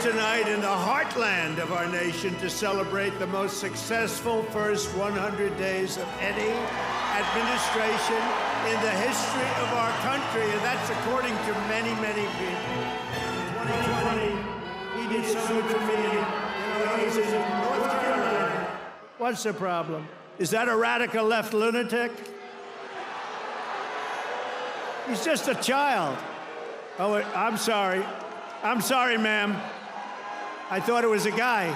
tonight in the heartland of our nation to celebrate the most successful first 100 days of any administration in the history of our country, and that's according to many, many people. 2020, he did so good for me. I was in North Carolina. What's the problem? Is that a radical left lunatic? He's just a child. Oh, I'm sorry. I'm sorry, ma'am. I thought it was a guy.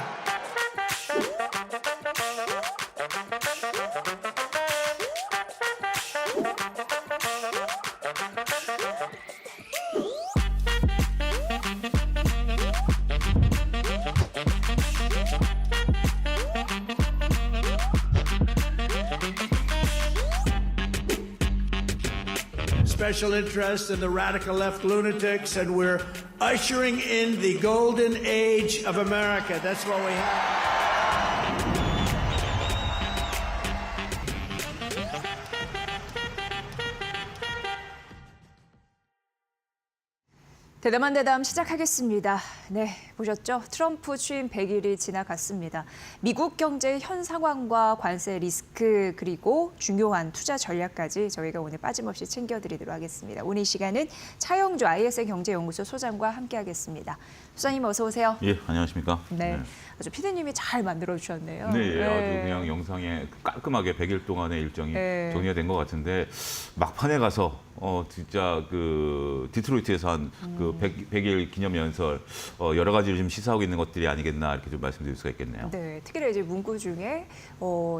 Special interest in the radical left lunatics, and we're ushering in the golden age of America. That's what we have. 대담한 대담 시작하겠습니다. 네, 보셨죠? 트럼프 취임 100일이 지나갔습니다. 미국 경제의 현 상황과 관세 리스크 그리고 중요한 투자 전략까지 저희가 오늘 빠짐없이 챙겨드리도록 하겠습니다. 오늘 이 시간은 차영주 ISN 경제연구소 소장과 함께하겠습니다. 소장님 어서 오세요. 예, 안녕하십니까? 네, 아주 피디님이 잘 만들어 주셨네요. 네, 아주 그냥 영상에 깔끔하게 100일 동안의 일정이 정리가 된 것 같은데 막판에 가서 진짜 그 디트로이트에서 한 그 100일 기념 연설 여러 가지를 좀 시사하고 있는 것들이 아니겠나 이렇게 좀 말씀드릴 수가 있겠네요. 네, 특히 이제 문구 중에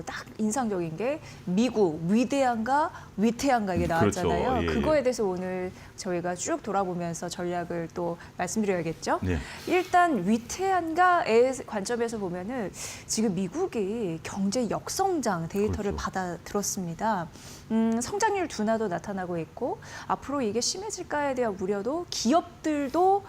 딱 인상적인 게 미국 위대한가 위태한가 이게 나왔잖아요. 그렇죠. 예, 그거에 대해서 오늘 저희가 쭉 돌아보면서 전략을 또 말씀드려야겠죠. 네. 일단 위태한가의 관점에서 보면은 지금 미국이 경제 역성장 데이터를 그렇죠. 받아들었습니다. 성장률 둔화도 나타나고 있고 앞으로 이게 심해질까에 대한 우려도 기업들도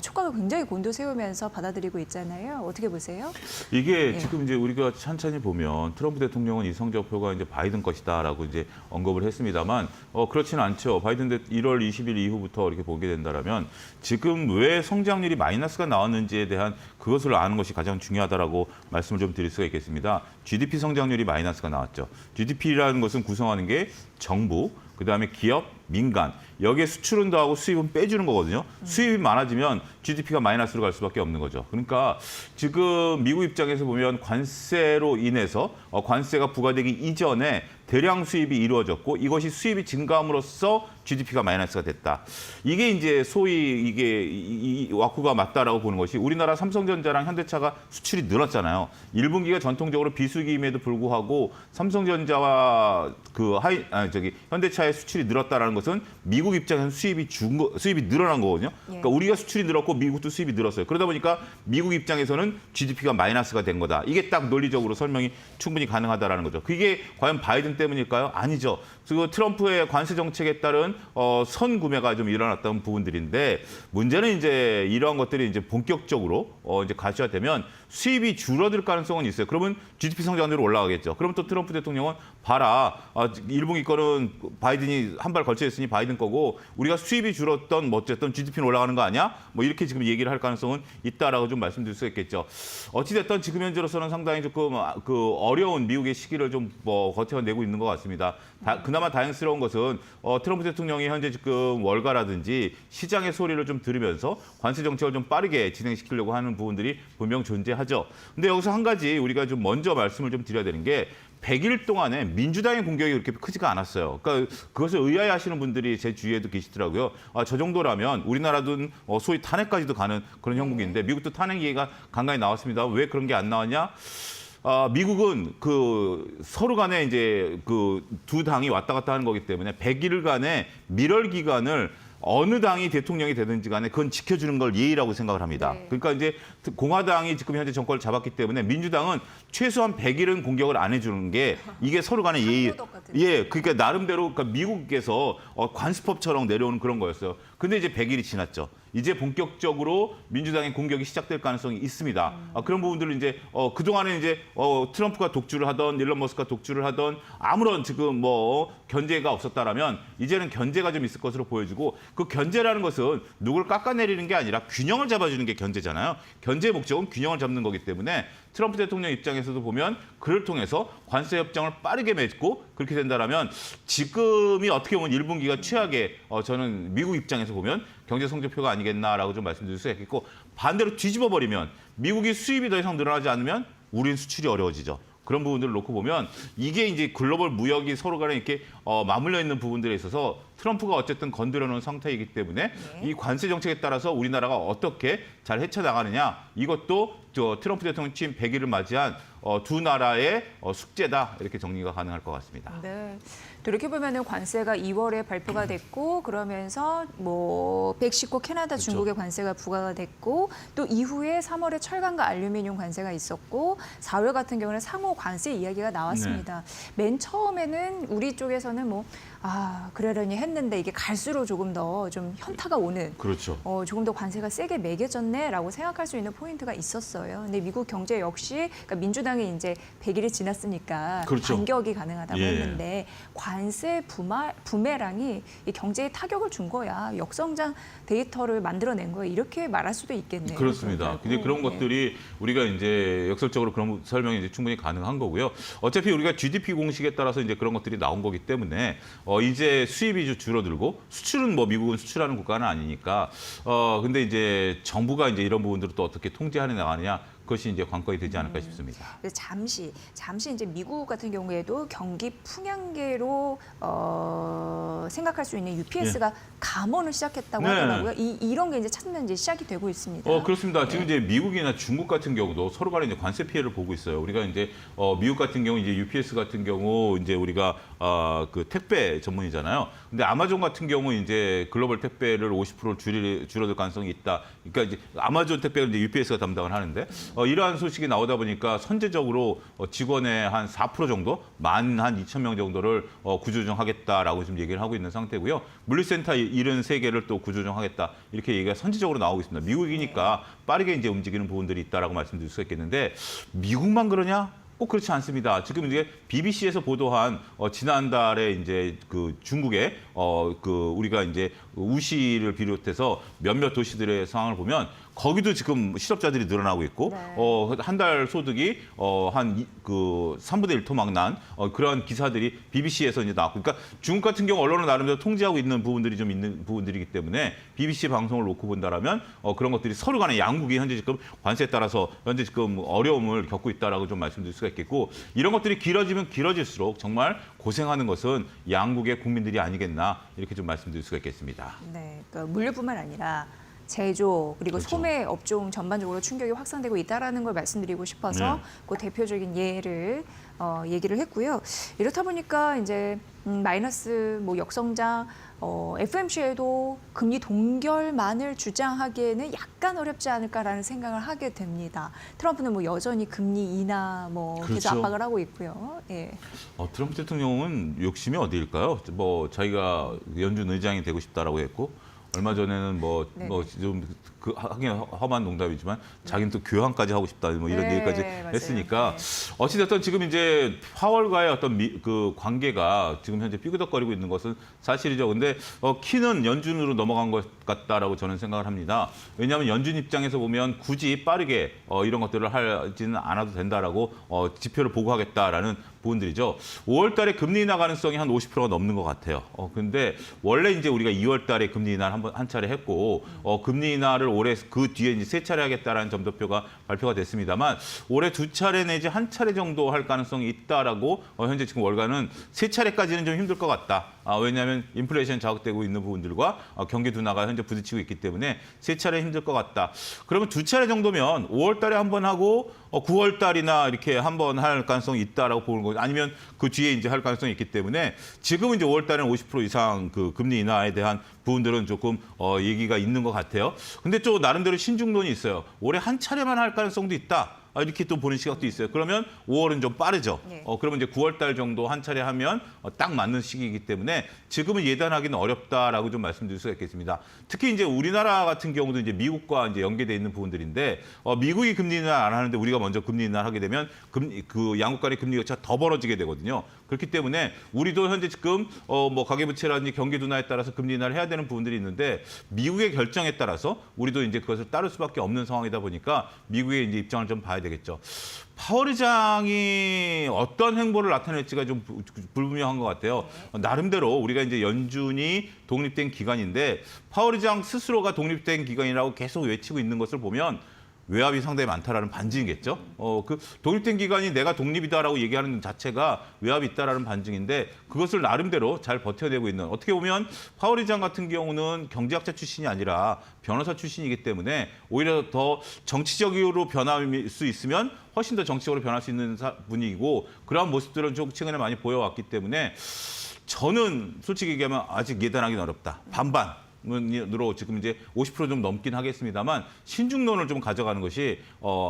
촉각을 굉장히 곤두세우면서 받아들이고 있잖아요. 어떻게 보세요? 이게 지금 이제 우리가 천천히 보면 트럼프 대통령은 이 성적표가 이제 바이든 것이다라고 이제 언급을 했습니다만 그렇지는 않죠. 바이든 1월 20일 이후부터 이렇게 보게 된다라면 지금 왜 성장률이 마이너스가 나왔는지에 대한 그것을 아는 것이 가장 중요하다라고 말씀을 좀 드릴 수가 있겠습니다. GDP 성장률이 마이너스가 나왔죠. GDP라는 것은 구성하는 게 정부, 그다음에 기업, 민간, 여기에 수출은 더하고 수입은 빼주는 거거든요. 수입이 많아지면 GDP가 마이너스로 갈 수밖에 없는 거죠. 그러니까 지금 미국 입장에서 보면 관세로 인해서 관세가 부과되기 이전에 대량 수입이 이루어졌고 이것이 수입이 증가함으로써 GDP가 마이너스가 됐다. 이게 이제 소위 이게 이 와꾸가 맞다라고 보는 것이 우리나라 삼성전자랑 현대차가 수출이 늘었잖아요. 1분기가 전통적으로 비수기임에도 불구하고 삼성전자와 현대차의 수출이 늘었다라는 것은 미국 입장에서 수입이 늘어난 거거든요. 그러니까 우리가 수출이 늘었고 미국도 수입이 늘었어요. 그러다 보니까 미국 입장에서는 GDP가 마이너스가 된 거다. 이게 딱 논리적으로 설명이 충분히 가능하다라는 거죠. 그게 과연 바이든 때문일까요? 아니죠. 그리고 트럼프의 관세 정책에 따른 선구매가 좀 일어났던 부분들인데 문제는 이제 이러한 것들이 이제 본격적으로 이제 가시화되면 수입이 줄어들 가능성은 있어요. 그러면 GDP 성장률이 올라가겠죠. 그러면 또 트럼프 대통령은 봐라. 1분기 거는 바이든이 한 발 걸쳐 있으니 바이든 거고 우리가 수입이 줄었던 뭐 어쨌든 GDP는 올라가는 거 아니야? 뭐 이렇게 지금 얘기를 할 가능성은 있다라고 좀 말씀드릴 수 있겠죠. 어찌 됐든 지금 현재로서는 상당히 조금 그 어려운 미국의 시기를 좀 버텨내고 있는 것 같습니다. 그나마 다행스러운 것은 트럼프 대통령이 현재 지금 월가라든지 시장의 소리를 좀 들으면서 관세 정책을 좀 빠르게 진행시키려고 하는 부분들이 분명 존재하죠. 근데 여기서 한 가지 우리가 좀 먼저 말씀을 좀 드려야 되는 게 100일 동안에 민주당의 공격이 그렇게 크지가 않았어요. 그러니까 그것을 의아해하시는 분들이 제 주위에도 계시더라고요. 저 정도라면 우리나라도 소위 탄핵까지도 가는 그런 형국인데 미국도 탄핵 얘기가 간간히 나왔습니다. 왜 그런 게 안 나왔냐? 미국은 그 서로 간에 이제 그 두 당이 왔다 갔다 하는 거기 때문에 100일간의 밀월 기간을 어느 당이 대통령이 되든지 간에 그건 지켜주는 걸 예의라고 생각을 합니다. 네. 그러니까 이제 공화당이 지금 현재 정권을 잡았기 때문에 민주당은 최소한 100일은 공격을 안 해주는 게 이게 서로 간의 예의. 예, 그러니까 나름대로 그러니까 미국에서 관습법처럼 내려오는 그런 거였어요. 근데 이제 100일이 지났죠. 이제 본격적으로 민주당의 공격이 시작될 가능성이 있습니다. 그런 부분들을 이제 그동안에 이제 트럼프가 독주를 하던 일론 머스크가 독주를 하던 아무런 지금 뭐 견제가 없었다라면 이제는 견제가 좀 있을 것으로 보여지고 그 견제라는 것은 누굴 깎아내리는 게 아니라 균형을 잡아주는 게 견제잖아요. 견제의 목적은 균형을 잡는 거기 때문에 트럼프 대통령 입장에서도 보면 그를 통해서 관세 협정을 빠르게 맺고 그렇게 된다라면 지금이 어떻게 보면 1분기가 최악의 저는 미국 입장에서 보면 경제 성적표가 아니겠나라고 좀 말씀드릴 수 있겠고 반대로 뒤집어 버리면 미국이 수입이 더 이상 늘어나지 않으면 우리는 수출이 어려워지죠. 그런 부분들을 놓고 보면 이게 이제 글로벌 무역이 서로 간에 이렇게 맞물려 있는 부분들에 있어서 트럼프가 어쨌든 건드려 놓은 상태이기 때문에 이 관세 정책에 따라서 우리나라가 어떻게 잘 헤쳐나가느냐 이것도 트럼프 대통령 취임 100일을 맞이한 두 나라의 숙제다 이렇게 정리가 가능할 것 같습니다. 네. 돌이켜보면 관세가 2월에 발표가 됐고 그러면서 뭐 멕시코, 캐나다, 그렇죠. 중국의 관세가 부과가 됐고 또 이후에 3월에 철강과 알루미늄 관세가 있었고 4월 같은 경우는 상호 관세 이야기가 나왔습니다. 맨 처음에는 우리 쪽에서는 뭐 그러려니 했는데 이게 갈수록 조금 더 좀 현타가 오는 그렇죠. 조금 더 관세가 세게 매겨졌네라고 생각할 수 있는 포인트가 있었어요. 근데 미국 경제 역시 그러니까 민주당이 이제 100일이 지났으니까 그렇죠. 반격이 가능하다고 예. 했는데 관세 부메랑이 이 경제에 타격을 준 거야. 역성장 데이터를 만들어낸 거야. 이렇게 말할 수도 있겠네요. 그렇습니다. 근데 그런 것들이 우리가 이제 역설적으로 그런 설명이 이제 충분히 가능한 거고요. 어차피 우리가 GDP 공식에 따라서 이제 그런 것들이 나온 거기 때문에 이제 수입이 줄어들고 수출은 뭐 미국은 수출하는 국가는 아니니까 근데 이제 정부가 이제 이런 부분들을 또 어떻게 통제하는 나가느냐 그것이 이제 관건이 되지 않을까 싶습니다. 그래서 잠시 이제 미국 같은 경우에도 경기 풍향계로 생각할 수 있는 UPS가 감원을 시작했다고 네. 하더라고요. 이런 게 이제 찾으면 이제 시작이 되고 있습니다. 그렇습니다. 지금 이제 미국이나 중국 같은 경우도 서로 간에 이제 관세 피해를 보고 있어요. 우리가 이제 미국 같은 경우 이제 UPS 같은 경우 이제 우리가 그 택배 전문이잖아요. 근데 아마존 같은 경우 이제 글로벌 택배를 50% 줄어들 가능성이 있다. 그러니까 이제 아마존 택배를 이제 UPS가 담당을 하는데 이러한 소식이 나오다 보니까 선제적으로 직원의 한 4% 정도, 한 2,000명 정도를 구조조정하겠다라고 지금 얘기를 하고 있는 상태고요. 물류센터 73개를 또 구조조정하겠다 이렇게 얘기가 선제적으로 나오고 있습니다. 미국이니까 빠르게 이제 움직이는 부분들이 있다라고 말씀드릴 수가 있겠는데 미국만 그러냐? 꼭 그렇지 않습니다. 지금 이제 BBC에서 보도한 지난달에 이제 그 중국의 그 우리가 이제 우시를 비롯해서 몇몇 도시들의 상황을 보면 거기도 지금 실업자들이 늘어나고 있고 한 달 소득이 한 그 3분의 1토막 난 그런 기사들이 BBC에서 이제 나왔고 그러니까 중국 같은 경우 언론은 나름대로 통제하고 있는 부분들이 좀 있는 부분들이기 때문에 BBC 방송을 놓고 본다라면 그런 것들이 서로 간에 양국이 현재 지금 관세에 따라서 현재 지금 어려움을 겪고 있다라고 좀 말씀드릴 수가 있겠고 이런 것들이 길어지면 길어질수록 정말 고생하는 것은 양국의 국민들이 아니겠나 이렇게 좀 말씀드릴 수가 있겠습니다. 네, 그러니까 물류뿐만 아니라 제조 그리고 그렇죠. 소매 업종 전반적으로 충격이 확산되고 있다라는 걸 말씀드리고 싶어서 네. 그 대표적인 예를 얘기를 했고요. 이렇다 보니까 이제 마이너스 뭐 역성장 FMC에도 금리 동결만을 주장하기에는 약간 어렵지 않을까라는 생각을 하게 됩니다. 트럼프는 뭐 여전히 금리 인하 뭐 계속 그렇죠. 압박을 하고 있고요. 예. 트럼프 대통령은 욕심이 어디일까요? 뭐 자기가 연준 의장이 되고 싶다라고 했고 얼마 전에는 뭐 좀 그 하긴 험한 농담이지만 자기는 또 교황까지 하고 싶다 뭐 이런 네, 얘기까지 맞아요. 했으니까 네. 어찌됐든 지금 이제 파월과의 어떤 그 관계가 지금 현재 삐그덕거리고 있는 것은 사실이죠. 근데 키는 연준으로 넘어간 것 같다라고 저는 생각을 합니다. 왜냐하면 연준 입장에서 보면 굳이 빠르게 이런 것들을 하지는 않아도 된다라고 지표를 보고하겠다라는 부분들이죠. 5월 달에 금리 인하 가능성이 한 50%가 넘는 것 같아요. 근데 원래 이제 우리가 2월 달에 금리 인하를 한 차례 했고 금리 인하를 올해 그 뒤에 이제 3차례 하겠다라는 점도표가 발표가 됐습니다만 올해 2차례 내지 1차례 정도 할 가능성이 있다라고 현재 지금 월가는 3차례까지는 좀 힘들 것 같다. 왜냐하면 인플레이션 자극되고 있는 부분들과 경기 둔화가 현재 부딪히고 있기 때문에 3차례 힘들 것 같다. 그러면 2차례 정도면 5월 달에 한 번 하고 9월 달이나 이렇게 한 번 할 가능성이 있다라고 보는 거죠. 아니면 그 뒤에 이제 할 가능성이 있기 때문에 지금은 이제 5월 달에는 50% 이상 그 금리 인하에 대한 부분들은 조금 얘기가 있는 것 같아요. 근데 또 나름대로 신중론이 있어요. 올해 한 차례만 할 가능성도 있다. 이렇게 또 보는 시각도 있어요. 그러면 5월은 좀 빠르죠. 네. 그러면 이제 9월 달 정도 한 차례 하면 딱 맞는 시기이기 때문에 지금은 예단하기는 어렵다라고 좀 말씀드릴 수가 있겠습니다. 특히 이제 우리나라 같은 경우도 이제 미국과 이제 연계돼 있는 부분들인데 미국이 금리 인하 안 하는데 우리가 먼저 금리 인하를 하게 되면 그 양국 간의 금리 격차가 더 벌어지게 되거든요. 그렇기 때문에 우리도 현재 지금 뭐 가계부채라든지 경기 둔화에 따라서 금리 인하를 해야 되는 부분들이 있는데 미국의 결정에 따라서 우리도 이제 그것을 따를 수밖에 없는 상황이다 보니까 미국의 이제 입장을 좀 봐야 되겠죠. 파월 의장이 어떤 행보를 나타낼지가 좀 불분명한 것 같아요. 나름대로 우리가 이제 연준이 독립된 기관인데 파월 의장 스스로가 독립된 기관이라고 계속 외치고 있는 것을 보면 외압이 상당히 많다라는 반증이겠죠. 그 독립된 기관이 내가 독립이다라고 얘기하는 자체가 외압이 있다라는 반증인데 그것을 나름대로 잘 버텨내고 있는 어떻게 보면 파월 의장 같은 경우는 경제학자 출신이 아니라 변호사 출신이기 때문에 오히려 더 정치적으로 변할 수 있으면 훨씬 더 정치적으로 변할 수 있는 분이고 그러한 모습들은 좀 최근에 많이 보여왔기 때문에 저는 솔직히 얘기하면 아직 예단하기는 어렵다. 반반. 으로 지금 이제 50% 좀 넘긴 하겠습니다만 신중론을 좀 가져가는 것이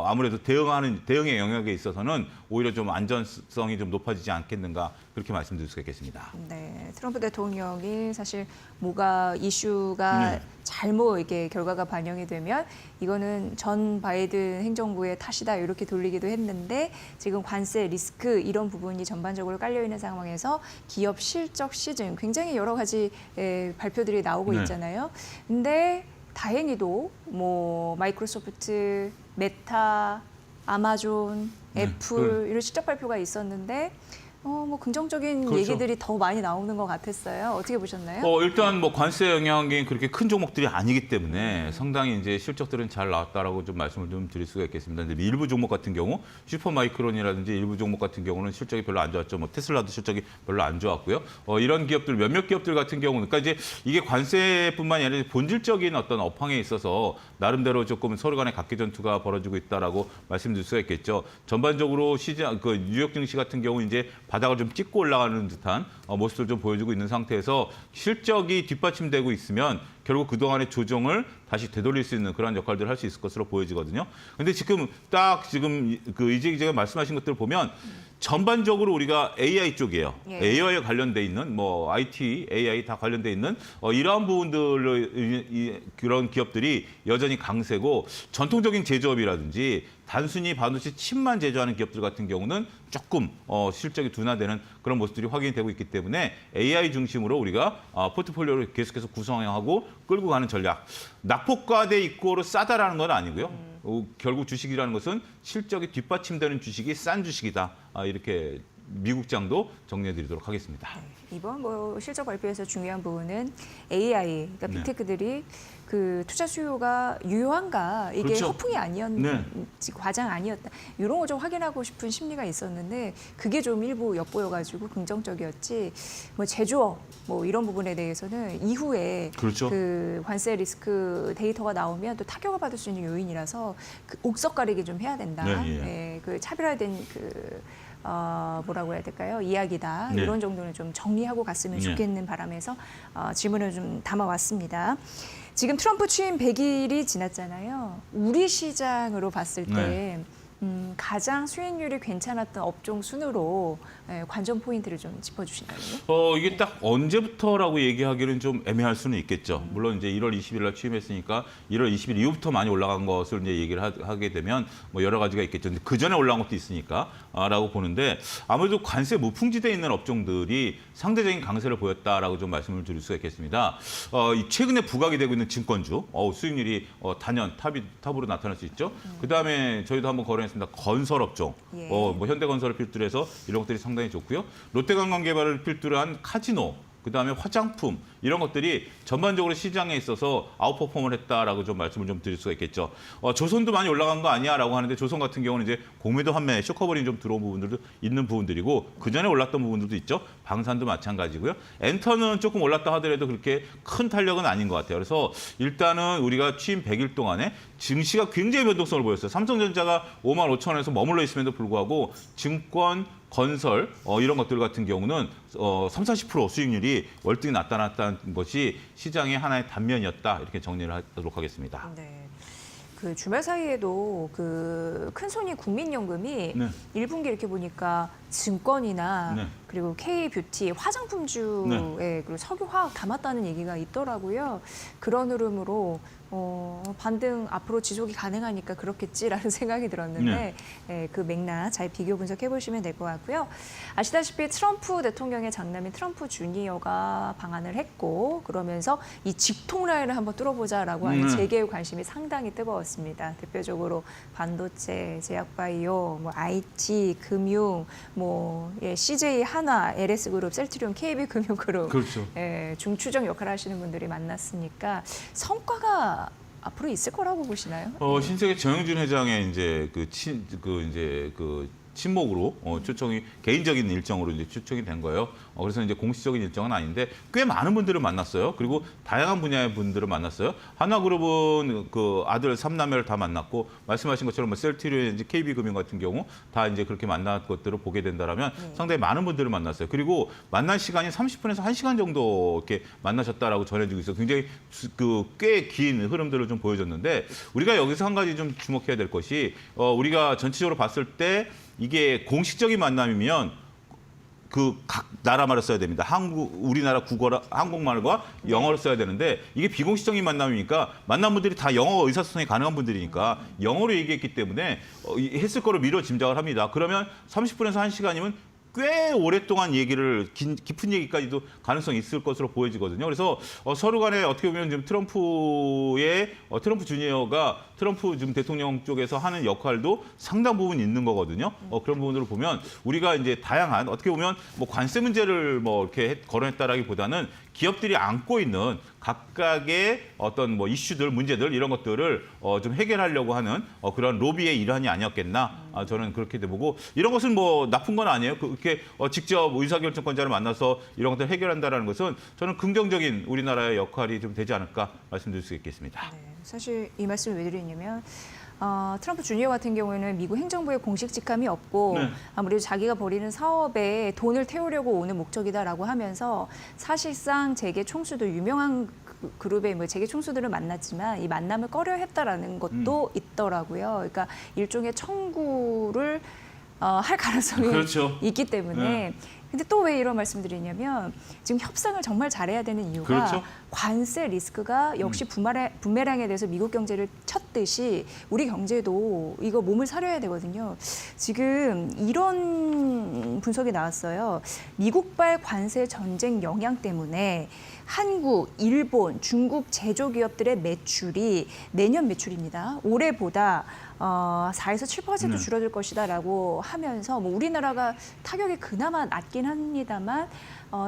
아무래도 대응의 영역에 있어서는 오히려 좀 안전성이 좀 높아지지 않겠는가 그렇게 말씀드릴 수가 있겠습니다. 네, 트럼프 대통령이 사실 뭐가 이슈가 네. 잘못 이게 결과가 반영이 되면 이거는 전 바이든 행정부의 탓이다 이렇게 돌리기도 했는데 지금 관세 리스크 이런 부분이 전반적으로 깔려 있는 상황에서 기업 실적 시즌 굉장히 여러 가지 발표들이 나오고 네. 있잖아요. 근데 다행히도 뭐 마이크로소프트, 메타, 아마존, 애플 이런 실적 발표가 있었는데 뭐 긍정적인 그렇죠. 얘기들이 더 많이 나오는 것 같았어요. 어떻게 보셨나요? 일단 뭐 관세 영향이 그렇게 큰 종목들이 아니기 때문에 상당히 이제 실적들은 잘 나왔다라고 좀 말씀을 좀 드릴 수가 있겠습니다. 근데 일부 종목 같은 경우 슈퍼마이크론이라든지 일부 종목 같은 경우는 실적이 별로 안 좋았죠. 뭐 테슬라도 실적이 별로 안 좋았고요. 이런 기업들 몇몇 기업들 같은 경우는 그러니까 이제 이게 관세뿐만이 아니라 본질적인 어떤 업황에 있어서 나름대로 조금 서로 간의 각계 전투가 벌어지고 있다라고 말씀드릴 수가 있겠죠. 전반적으로 시장 그 뉴욕 증시 같은 경우 이제 바닥을 좀 찍고 올라가는 듯한 모습을 좀 보여주고 있는 상태에서 실적이 뒷받침되고 있으면 결국 그동안의 조정을 다시 되돌릴 수 있는 그런 역할들을 할 수 있을 것으로 보여지거든요. 근데 지금 그 이재 기자가 말씀하신 것들을 보면 전반적으로 우리가 AI 쪽이에요. 예. AI에 관련돼 있는 뭐 IT, AI 다 관련돼 있는 이러한 부분들로 그런 기업들이 여전히 강세고 전통적인 제조업이라든지 단순히 반도체 칩만 제조하는 기업들 같은 경우는 조금 실적이 둔화되는 그런 모습들이 확인이 되고 있기 때문에 AI 중심으로 우리가 포트폴리오를 계속해서 구성하고 끌고 가는 전략. 낙폭과대 입고로 싸다라는 건 아니고요. 결국 주식이라는 것은 실적이 뒷받침되는 주식이 싼 주식이다. 이렇게 미국장도 정리해드리도록 하겠습니다. 이번 뭐 실적 발표에서 중요한 부분은 AI, 그러니까 네. 빅테크들이 그 투자 수요가 유효한가 이게 그렇죠. 허풍이 아니었는지 과장 아니었다 이런 거 좀 확인하고 싶은 심리가 있었는데 그게 좀 일부 엿보여가지고 긍정적이었지 뭐 제조업 뭐 이런 부분에 대해서는 이후에 그렇죠. 그 관세 리스크 데이터가 나오면 또 타격을 받을 수 있는 요인이라서 그 옥석 가리기 좀 해야 된다. 네, 예. 예, 그 차별화된 그 뭐라고 해야 될까요? 이야기다. 네. 이런 정도는 좀 정리하고 갔으면 네. 좋겠는 바람에서 질문을 좀 담아왔습니다. 지금 트럼프 취임 100일이 지났잖아요. 우리 시장으로 봤을 때 네. 가장 수익률이 괜찮았던 업종 순으로 관전 포인트를 좀 짚어주신다면요? 이게 딱 언제부터라고 얘기하기는 좀 애매할 수는 있겠죠. 물론 이제 1월 20일 날 취임했으니까 1월 20일 이후부터 많이 올라간 것을 이제 얘기를 하게 되면 뭐 여러 가지가 있겠죠. 근데 그 전에 올라간 것도 있으니까라고 보는데 아무래도 관세 무풍지대에 있는 업종들이 상대적인 강세를 보였다라고 좀 말씀을 드릴 수가 있겠습니다. 최근에 부각이 되고 있는 증권주 수익률이 단연 탑으로 나타날 수 있죠. 그다음에 저희도 한번 거론했습니다. 건설업종, 예. 뭐 현대건설을 필두로 해서 이런 것들이 상당히 좋고요. 롯데관광개발을 필두로 한 카지노, 그다음에 화장품 이런 것들이 전반적으로 시장에 있어서 아웃퍼폼을 했다라고 좀 말씀을 좀 드릴 수가 있겠죠. 조선도 많이 올라간 거 아니야라고 하는데 조선 같은 경우는 이제 공매도 판매, 쇼커버링 좀 들어온 부분들도 있는 부분들이고 그 전에 올랐던 부분들도 있죠. 방산도 마찬가지고요. 엔터는 조금 올랐다 하더라도 그렇게 큰 탄력은 아닌 것 같아요. 그래서 일단은 우리가 취임 100일 동안에 증시가 굉장히 변동성을 보였어요. 삼성전자가 55,000원에서 머물러 있음에도 불구하고 증권, 건설 이런 것들 같은 경우는 30-40% 수익률이 월등히 나타났다는 것이 시장의 하나의 단면이었다 이렇게 정리를 하도록 하겠습니다. 네. 그 주말 사이에도 그 큰손이 국민연금이 네. 1분기 이렇게 보니까 증권이나 네. 그리고 K뷰티 화장품주에 그리고 석유화학 담았다는 얘기가 있더라고요. 그런 흐름으로 반등 앞으로 지속이 가능하니까 그렇겠지라는 생각이 들었는데 그 맥락 잘 비교 분석해 보시면 될 것 같고요. 아시다시피 트럼프 대통령의 장남인 트럼프 주니어가 방한을 했고 그러면서 이 직통 라인을 한번 뚫어보자라고 하는 재계의 관심이 상당히 뜨거웠습니다. 대표적으로 반도체, 제약바이오, 뭐 IT, 금융, 뭐 CJ 하나, LS그룹, 셀트리온, KB금융그룹 그렇죠. 중추적 역할을 하시는 분들이 만났으니까 성과가 앞으로 있을 거라고 보시나요? 신세계 정영준 회장의 이제 친목으로 초청이 개인적인 일정으로 이제 초청이 된 거예요. 그래서 이제 공식적인 일정은 아닌데 꽤 많은 분들을 만났어요. 그리고 다양한 분야의 분들을 만났어요. 하나그룹은 그 아들 3남매를 다 만났고 말씀하신 것처럼 뭐 셀트리온, KB금융 같은 경우 다 이제 그렇게 만난 것들을 보게 된다라면 상당히 많은 분들을 만났어요. 그리고 만난 시간이 30분에서 1시간 정도 이렇게 만나셨다라고 전해지고 있어요. 굉장히 꽤 긴 흐름들을 좀 보여줬는데 우리가 여기서 한 가지 좀 주목해야 될 것이 우리가 전체적으로 봤을 때 이게 공식적인 만남이면 그 각 나라말을 써야 됩니다. 우리나라 한국말과 영어를 써야 되는데 이게 비공식적인 만남이니까 만난 분들이 다 영어 의사소통이 가능한 분들이니까 영어로 얘기했기 때문에 했을 거로 미뤄 짐작을 합니다. 그러면 30분에서 1시간이면 꽤 오랫동안 얘기를 깊은 얘기까지도 가능성이 있을 것으로 보여지거든요. 그래서 서로 간에 어떻게 보면 지금 트럼프 주니어가 트럼프 지금 대통령 쪽에서 하는 역할도 상당 부분 있는 거거든요. 그런 부분으로 보면 우리가 이제 다양한 어떻게 보면 뭐 관세 문제를 뭐 이렇게 거론했다라기보다는 기업들이 안고 있는 각각의 어떤 뭐 이슈들, 문제들 이런 것들을 좀 해결하려고 하는 그런 로비의 일환이 아니었겠나 저는 그렇게 보고 이런 것은 뭐 나쁜 건 아니에요. 그렇게 직접 의사결정권자를 만나서 이런 것들을 해결한다라는 것은 저는 긍정적인 우리나라의 역할이 좀 되지 않을까 말씀드릴 수 있겠습니다. 네, 사실 이 말씀을 왜 드리냐면 트럼프 주니어 같은 경우에는 미국 행정부의 공식 직함이 없고 아무래도 자기가 벌이는 사업에 돈을 태우려고 오는 목적이다라고 하면서 사실상 재계 총수도 유명한 그룹의 뭐 재계 총수들을 만났지만 이 만남을 꺼려했다라는 것도 있더라고요. 그러니까 일종의 청구를 할 가능성이 그렇죠. 있기 때문에 근데 또 왜 이런 말씀드리냐면 지금 협상을 정말 잘해야 되는 이유가 그렇죠. 관세 리스크가 역시 부메랑에 대해서 미국 경제를 쳤듯이 우리 경제도 이거 몸을 사려야 되거든요. 지금 이런 분석이 나왔어요. 미국발 관세 전쟁 영향 때문에 한국, 일본, 중국 제조기업들의 매출이 내년 매출입니다. 올해보다 4에서 7% 줄어들 것이다라고 하면서 뭐 우리나라가 타격이 그나마 낮긴 합니다만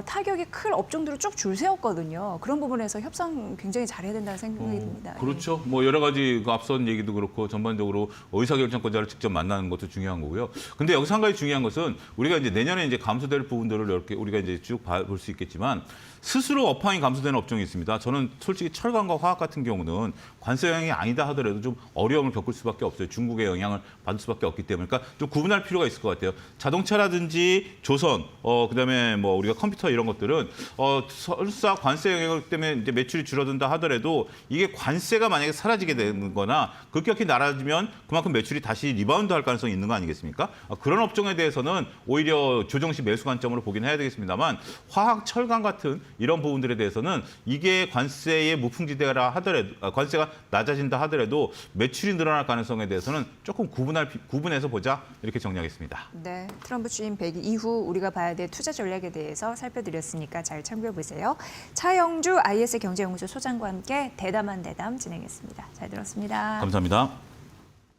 타격이 클 업종들을 쭉 줄 세웠거든요. 그런 부분에서 협상 굉장히 잘해야 된다는 생각이 듭니다. 그렇죠. 뭐 여러 가지 앞선 얘기도 그렇고 전반적으로 의사결정권자를 직접 만나는 것도 중요한 거고요. 근데 여기서 한 가지 중요한 것은 우리가 이제 내년에 이제 감소될 부분들을 이렇게 우리가 이제 쭉 볼 수 있겠지만 스스로 업황이 감소되는 업종이 있습니다. 저는 솔직히 철강과 화학 같은 경우는 관세 영향이 아니다 하더라도 좀 어려움을 겪을 수밖에 없어요. 중국의 영향을 받을 수밖에 없기 때문에. 그러니까 좀 구분할 필요가 있을 것 같아요. 자동차라든지 조선, 그다음에 뭐 우리가 컴퓨터 이런 것들은 설사 관세 영향 때문에 이제 매출이 줄어든다 하더라도 이게 관세가 만약에 사라지게 되는 거나 급격히 낮아지면 그만큼 매출이 다시 리바운드 할 가능성이 있는 거 아니겠습니까? 그런 업종에 대해서는 오히려 조정시 매수 관점으로 보긴 해야 되겠습니다만 화학, 철강 같은 이런 부분들에 대해서는 이게 관세의 무풍지대라 하더라도 관세가 낮아진다 하더라도 매출이 늘어날 가능성에 대해서는 조금 구분해서 보자 이렇게 정리하겠습니다. 네, 트럼프 취임 100일 이후 우리가 봐야 될 투자 전략에 대해서 살펴드렸으니까 잘 참고해 보세요. 차영주 IS 경제연구소 소장과 함께 대담한 대담 진행했습니다. 잘 들었습니다. 감사합니다.